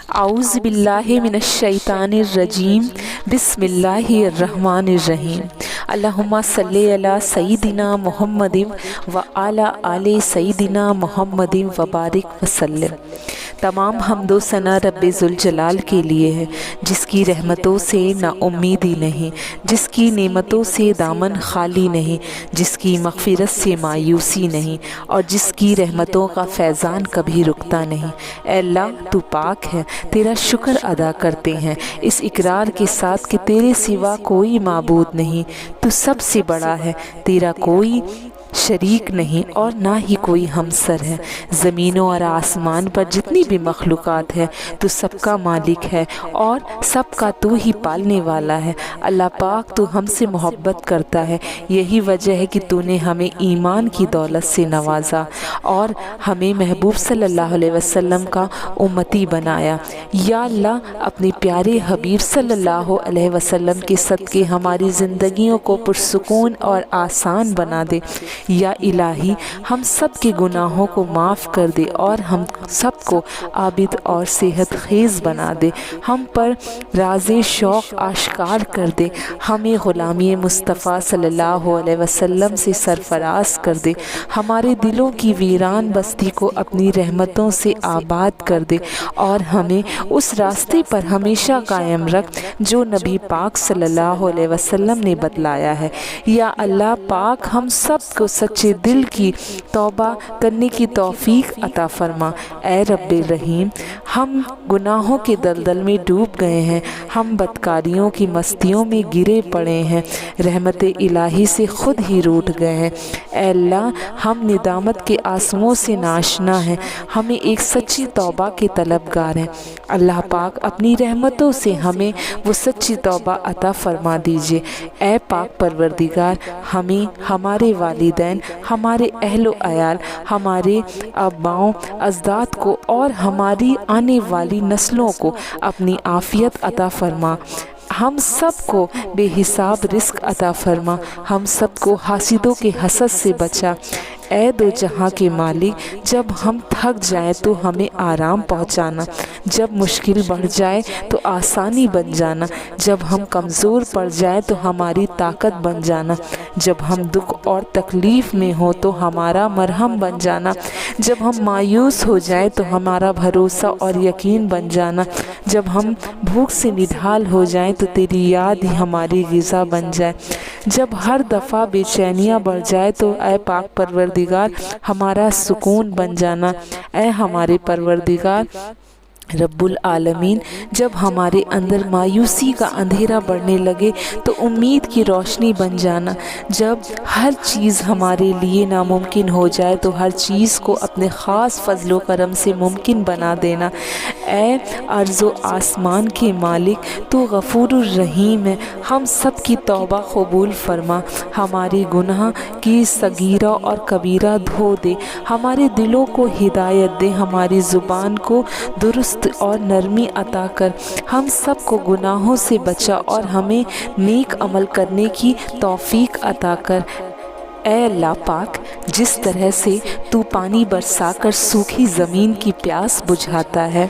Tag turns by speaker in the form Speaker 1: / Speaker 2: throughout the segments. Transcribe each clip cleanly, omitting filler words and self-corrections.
Speaker 1: اعوذ باللہ من الشیطان الرجیم بسم اللہ الرحمن الرحیم اللہم صلی علی سیدنا محمد و علی آل سیدنا محمد و بارک وسلم۔ تمام حمد و ثنا رب ذوالجلال کے لیے ہے، جس کی رحمتوں سے نا امیدی نہیں، جس کی نعمتوں سے دامن خالی نہیں، جس کی مغفرت سے مایوسی نہیں، اور جس کی رحمتوں کا فیضان کبھی رکتا نہیں۔ اے اللہ تو پاک ہے، تیرا شکر ادا کرتے ہیں اس اقرار کے ساتھ کہ تیرے سوا کوئی معبود نہیں، تو سب سے بڑا ہے، تیرا کوئی شریک نہیں اور نہ ہی کوئی ہمسر ہے۔ زمینوں اور آسمان پر جتنی بھی مخلوقات ہے تو سب کا مالک ہے اور سب کا تو ہی پالنے والا ہے۔ اللہ پاک تو ہم سے محبت کرتا ہے، یہی وجہ ہے کہ تو نے ہمیں ایمان کی دولت سے نوازا اور ہمیں محبوب صلی اللہ علیہ وسلم کا امتی بنایا۔ یا اللہ اپنے پیارے حبیب صلی اللہ علیہ وسلم کے صدقے ہماری زندگیوں کو پرسکون اور آسان بنا دے۔ یا الہی ہم سب کے گناہوں کو معاف کر دے اور ہم سب کو عابد اور صحت خیز بنا دے، ہم پر راز شوق آشکار کر دے، ہمیں غلامی مصطفیٰ صلی اللہ علیہ وسلم سے سرفراز کر دے، ہمارے دلوں کی ویران بستی کو اپنی رحمتوں سے آباد کر دے اور ہمیں اس راستے پر ہمیشہ قائم رکھ جو نبی پاک صلی اللہ علیہ وسلم نے بتلایا ہے۔ یا اللہ پاک ہم سب کو سچے دل کی توبہ کرنے کی توفیق عطا فرما۔ اے رب الرحیم ہم گناہوں کے دلدل میں ڈوب گئے ہیں، ہم بدکاریوں کی مستیوں میں گرے پڑے ہیں، رحمت الہی سے خود ہی روٹھ گئے ہیں۔ اے اللہ ہم ندامت کے آنسوؤں سے ناشنا ہیں، ہمیں ایک سچی توبہ کے طلبگار ہیں۔ اللہ پاک اپنی رحمتوں سے ہمیں وہ سچی توبہ عطا فرما دیجئے۔ اے پاک پروردگار ہمیں، ہمارے والدین، ہمارے اہل و عیال، ہمارے آباؤں اجداد کو اور ہماری آنے والی نسلوں کو اپنی عافیت عطا فرما، ہم سب کو بے حساب رزق عطا فرما، ہم سب کو حاسدوں کے حسد سے بچا۔ اے دو جہاں کے مالک جب ہم تھک جائیں تو ہمیں آرام پہنچانا، جب مشکل بڑھ جائے تو آسانی بن جانا، جب ہم کمزور پڑ جائیں تو ہماری طاقت بن جانا، جب ہم دکھ اور تکلیف میں ہوں تو ہمارا مرہم بن جانا، جب ہم مایوس ہو جائیں تو ہمارا بھروسہ اور یقین بن جانا، جب ہم بھوک سے نڈھال ہو جائیں تو تیری یاد ہی ہماری غذا بن جائے، جب ہر دفعہ بے چینیاں بڑھ جائے تو اے پاک پروردگار ہمارا سکون بن جانا۔ اے ہمارے پروردگار رب العالمین جب ہمارے اندر مایوسی کا اندھیرا بڑھنے لگے تو امید کی روشنی بن جانا، جب ہر چیز ہمارے لیے ناممکن ہو جائے تو ہر چیز کو اپنے خاص فضل و کرم سے ممکن بنا دینا۔ اے ارض و آسمان کے مالک تو غفور الرحیم ہے، ہم سب کی توبہ قبول فرما، ہماری گناہ کی صغیرہ اور کبیرہ دھو دے، ہمارے دلوں کو ہدایت دے، ہماری زبان کو درست اور نرمی عطا کر، ہم سب کو گناہوں سے بچا اور ہمیں نیک عمل کرنے کی توفیق عطا کر۔ اے اللہ پاک جس طرح سے تو پانی برسا کر سوکھی زمین کی پیاس بجھاتا ہے،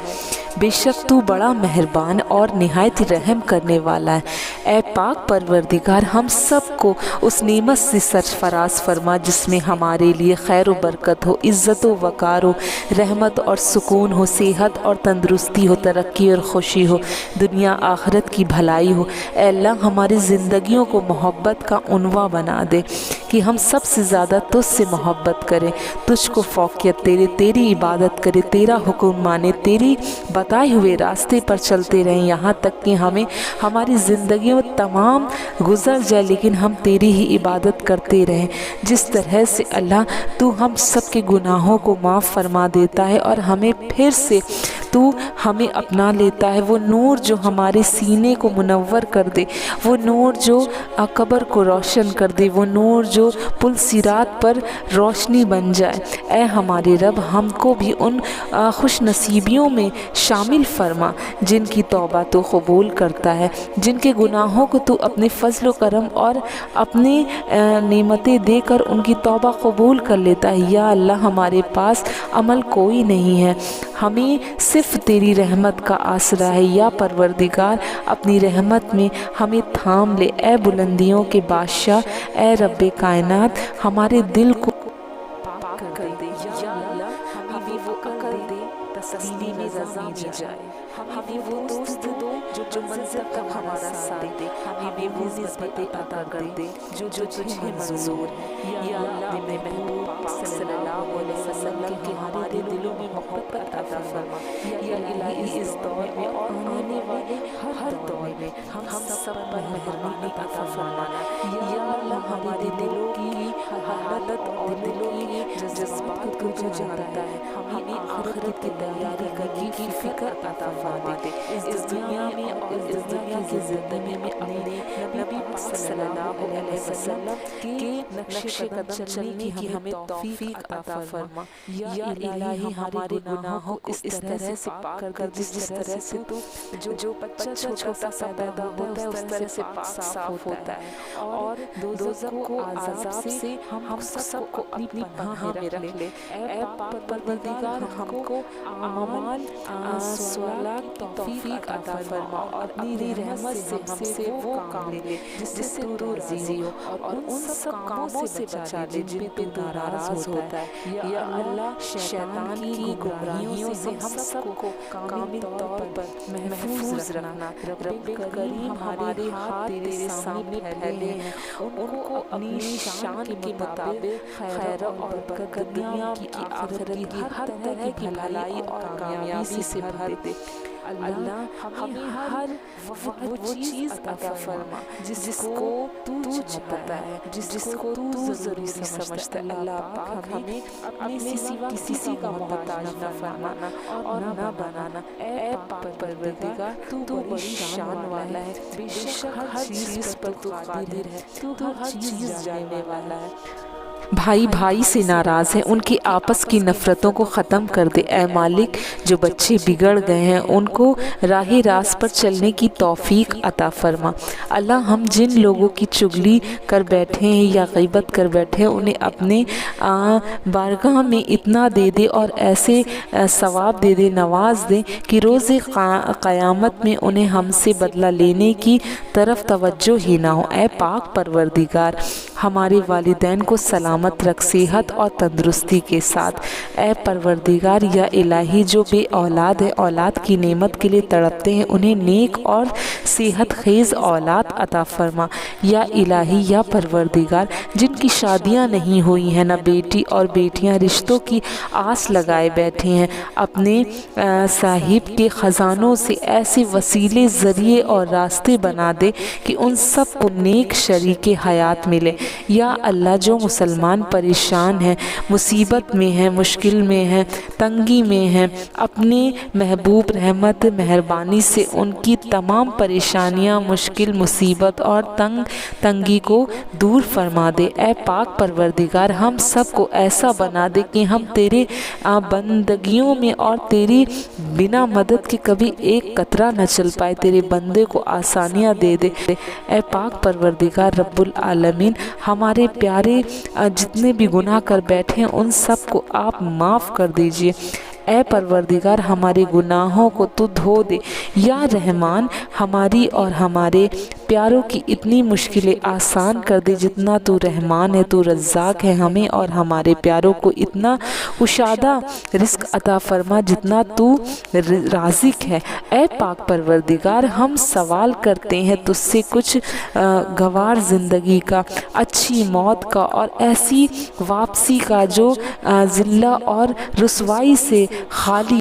Speaker 1: بے شک تو بڑا مہربان اور نہایت رحم کرنے والا ہے۔ اے پاک پروردگار ہم سب کو اس نعمت سے سرفراز فرما جس میں ہمارے لیے خیر و برکت ہو، عزت و وقار ہو، رحمت اور سکون ہو، صحت اور تندرستی ہو، ترقی اور خوشی ہو، دنیا آخرت کی بھلائی ہو۔ اے اللہ ہماری زندگیوں کو محبت کا عنوان بنا دے کہ ہم سب سے زیادہ تجھ سے محبت کریں، تجھ کو فوقیت تیری عبادت کریں، تیرا حکم مانے، تیری بتائے ہوئے راستے پر چلتے رہیں، یہاں تک کہ ہمیں ہماری زندگیوں تمام گزر جائے لیکن ہم تیری ہی عبادت کرتے رہیں۔ جس طرح سے اللہ تو ہم سب کے گناہوں کو معاف فرما دیتا ہے اور ہمیں پھر سے تو ہمیں اپنا لیتا ہے، وہ نور جو ہمارے سینے کو منور کر دے، وہ نور جو قبر کو روشن کر دے، وہ نور جو پل صراط پر روشنی بن جائے۔ اے ہمارے رب ہم کو بھی ان خوش نصیبیوں میں شامل فرما جن کی توبہ تو قبول کرتا ہے، جن کے گناہوں کو تو اپنے فضل و کرم اور اپنے نعمتیں دے کر ان کی توبہ قبول کر لیتا ہے۔ یا اللہ ہمارے پاس عمل کوئی نہیں ہے، ہمیں صرف صرف تیری رحمت کا آسرا ہے یا پروردگار، اپنی رحمت میں ہمیں تھام لے اے بلندیوں کے بادشاہ، اے رب کائنات، ہمارے دل کو پاک کر دے یا اللہ، ہمیں وہ عقل دے تسلیم رضا میں جائے، ہمیں وہ دوست دو جو منزل تک ہمارا ساتھ دے، ہمیں وہ نسبتیں عطا کر دے جو تجھے منظور ہے یا اللہ، اپنے محبوب پاک صلی اللہ علیہ وسلم کے ہمارے دلوں میں محبت عطا فرما یا الہی، اس دور میں اور آنے والے ہر دور میں ہم سب پر مہربانی عطا فرمانا یا اللہ، ہمارے دلوں کی حالت اور دلوں کے جذبات کو جو جانتا ہے، ہمیں آخرت کی تیاری کرنے کی فکر عطا فرما دے، اس دنیا میں اور اس دنیا کی زندگی میں اپنے نبی پاک صلی اللہ علیہ وسلم کے نقش قدم چلنے کی ہمیں توفیق عطا فرما یا الہی، ہمارے گناہوں کو اس طرح سے پاک کر دے جس طرح سے تو جو بچہ چھوٹا سا پیدا ہوتا ہے اس طرح سے پاک صاف ہوتا ہے، اور دوزخ کو عذاب سے ہم سب کو اپنی پناہ میں رکھ لے اے پاک پروردگار، ہم کو اعمال سوالات کی توفیق عطا فرما اور اپنی رحمت سے ہم سے وہ کام لے جس سے تو راضی ہو، اور ان سب کاموں سے بچا لے جن پہ تو ناراض ہوتا ہے یا اللہ، شیطان کی گمراہیوں سے ہم سب کو کامل طور پر محفوظ رکھنا، رب کریم ہمارے ہاتھ تیرے سامنے پھیلے ہیں، ان کو اپنی شان کے مطابق خیر اور برکت دنیا کی آخرت کی ہر طرح کی بھلائی اور کامیابی سے بھر دے اللہ، ہمیں ہر وقت وہ چیز عطا فرما جس کو تو چاہتا ہے، جس کو تو ضروری سمجھتا ہے اللہ پاک، ہمیں اپنے سوا کسی کا محتاج نہ فرمانا اور نہ بنانا اے پاک پروردگار، تو بڑی شان والا ہے، بے شک ہر چیز پر تو قادر ہے، تو ہر چیز جاننے والا ہے۔ بھائی سے ناراض ہیں، ان کی آپس کی نفرتوں کو ختم کر دے اے مالک، جو بچے بگڑ گئے ہیں ان کو راہ راست پر چلنے کی توفیق عطا فرما اللہ، ہم جن لوگوں کی چغلی کر بیٹھے ہیں یا غیبت کر بیٹھے ہیں انہیں اپنے بارگاہ میں اتنا دے دے اور ایسے ثواب دے دے، نواز دے کہ روز قیامت میں انہیں ہم سے بدلہ لینے کی طرف توجہ ہی نہ ہو اے پاک پروردگار، ہمارے والدین کو سلامت رکھ صحت اور تندرستی کے ساتھ اے پروردگار یا الہی، جو بے اولاد ہے اولاد کی نعمت کے لیے تڑپتے ہیں انہیں نیک اور صحت خیز اولاد عطا فرما یا الہی یا پروردگار، جن کی شادیاں نہیں ہوئی ہیں، نہ بیٹی اور بیٹیاں رشتوں کی آس لگائے بیٹھے ہیں، اپنے صاحب کے خزانوں سے ایسے وسیلے ذریعے اور راستے بنا دے کہ ان سب کو نیک شریک حیات ملے یا اللہ، جو مسلمان پریشان ہیں، مصیبت میں ہیں، مشکل میں ہیں، تنگی میں ہیں، اپنے محبوب رحمت مہربانی سے ان کی تمام پریشانیاں، مشکل، مصیبت اور تنگی کو دور فرما دے اے پاک پروردگار، ہم سب کو ایسا بنا دے کہ ہم تیرے بندگیوں میں اور تیری بنا مدد کے کبھی ایک قطرہ نہ چل پائے، تیرے بندے کو آسانیاں دے دے اے پاک پروردگار رب العالمین، ہمارے پیارے جتنے بھی گناہ کر بیٹھے ہیں ان سب کو آپ معاف کر دیجئے اے پروردگار، ہمارے گناہوں کو تو دھو دے یا رحمان، ہماری اور ہمارے پیاروں کی اتنی مشکلیں آسان کر دے جتنا تو رحمان ہے، تو رزاق ہے، ہمیں اور ہمارے پیاروں کو اتنا کشادہ رزق عطا فرما جتنا تو رازق ہے اے پاک پروردگار، ہم سوال کرتے ہیں تجھ سے کچھ گوار زندگی کا، اچھی موت کا اور ایسی واپسی کا جو ذلہ اور رسوائی سے خالی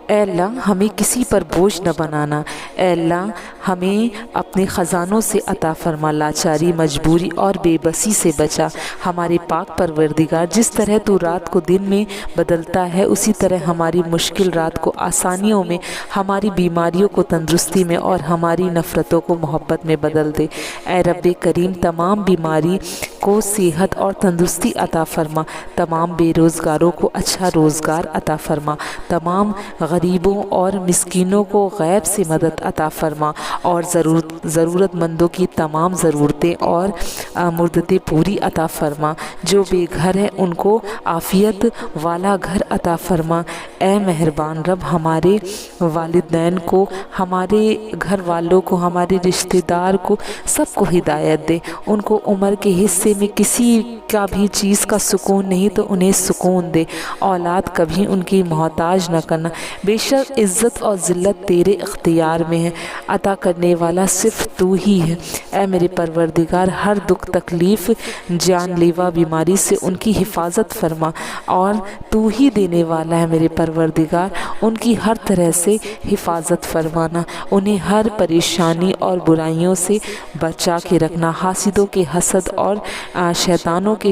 Speaker 1: اے اللہ، ہمیں کسی پر بوجھ نہ بنانا اے اللہ، ہمیں اپنے خزانوں سے عطا فرما، لاچاری، مجبوری اور بے بسی سے بچا ہمارے پاک پروردگار، جس طرح تو رات کو دن میں بدلتا ہے اسی طرح ہماری مشکل رات کو آسانیوں میں، ہماری بیماریوں کو تندرستی میں اور ہماری نفرتوں کو محبت میں بدل دے اے رب کریم، تمام بیماری کو صحت اور تندرستی عطا فرما، تمام بے روزگاروں کو اچھا روزگار عطا فرما، تمام غریبوں اور مسکینوں کو غیب سے مدد عطا فرما، اور ضرورت مندوں کی تمام ضرورتیں اور مردتیں پوری عطا فرما، جو بے گھر ہیں ان کو عافیت والا گھر عطا فرما۔ اے مہربان رب، ہمارے والدین کو، ہمارے گھر والوں کو، ہمارے رشتہ دار کو، سب کو ہدایت دے، ان کو عمر کے حصے میں کسی کا بھی چیز کا سکون نہیں تو انہیں سکون دے، اولاد کبھی ان کی محتاج نہ کرنا۔ بے شک عزت اور ذلت تیرے اختیار میں ہے، عطا کرنے والا صرف تو ہی ہے۔ اے میرے پروردگار، ہر دکھ تکلیف، جان لیوا بیماری سے ان کی حفاظت فرما، اور تو ہی دینے والا ہے میرے پروردگار، ان کی ہر طرح سے حفاظت فرمانا، انہیں ہر پریشانی اور برائیوں سے بچا کے رکھنا، حاسدوں کے حسد اور شیطانوں کے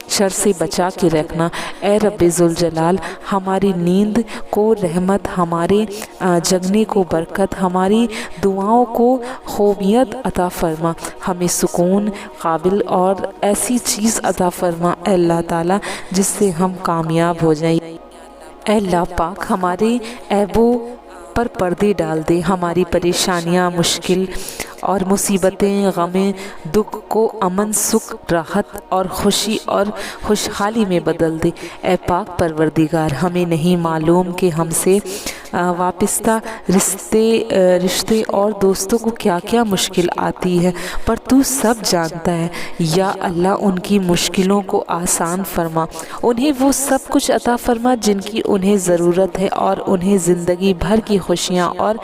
Speaker 1: شر سے بچا کے رکھنا۔ اے رب ذوالجلال، ہماری نیند کو رحمت، ہمارے جگنے کو برکت، ہماری دعاؤں کو خوبیت عطا فرما، ہمیں سکون قابل اور ایسی چیز عطا فرما اے اللہ تعالیٰ جس سے ہم کامیاب ہو جائیں۔ اے اللہ پاک، ہمارے عیبوں پر پردے ڈال دے، ہماری پریشانیاں، مشکل اور مصیبتیں، غمیں، دکھ کو امن، سکھ، راحت اور خوشی اور خوشحالی میں بدل دے۔ اے پاک پروردگار، ہمیں نہیں معلوم کہ ہم سے وابستہ رشتے اور دوستوں کو کیا کیا مشکل آتی ہے، پر تو سب جانتا ہے۔ یا اللہ، ان کی مشکلوں کو آسان فرما، انہیں وہ سب کچھ عطا فرما جن کی انہیں ضرورت ہے، اور انہیں زندگی بھر کی خوشیاں اور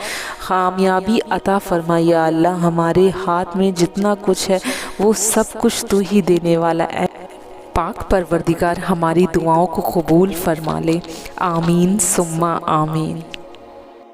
Speaker 1: کامیابی عطا فرما۔ یا اللہ، ہمارے ہاتھ میں جتنا کچھ ہے وہ سب کچھ تو ہی دینے والا ہے۔ پاک پروردگار، ہماری دعاؤں کو قبول فرما لے، آمین ثم آمین۔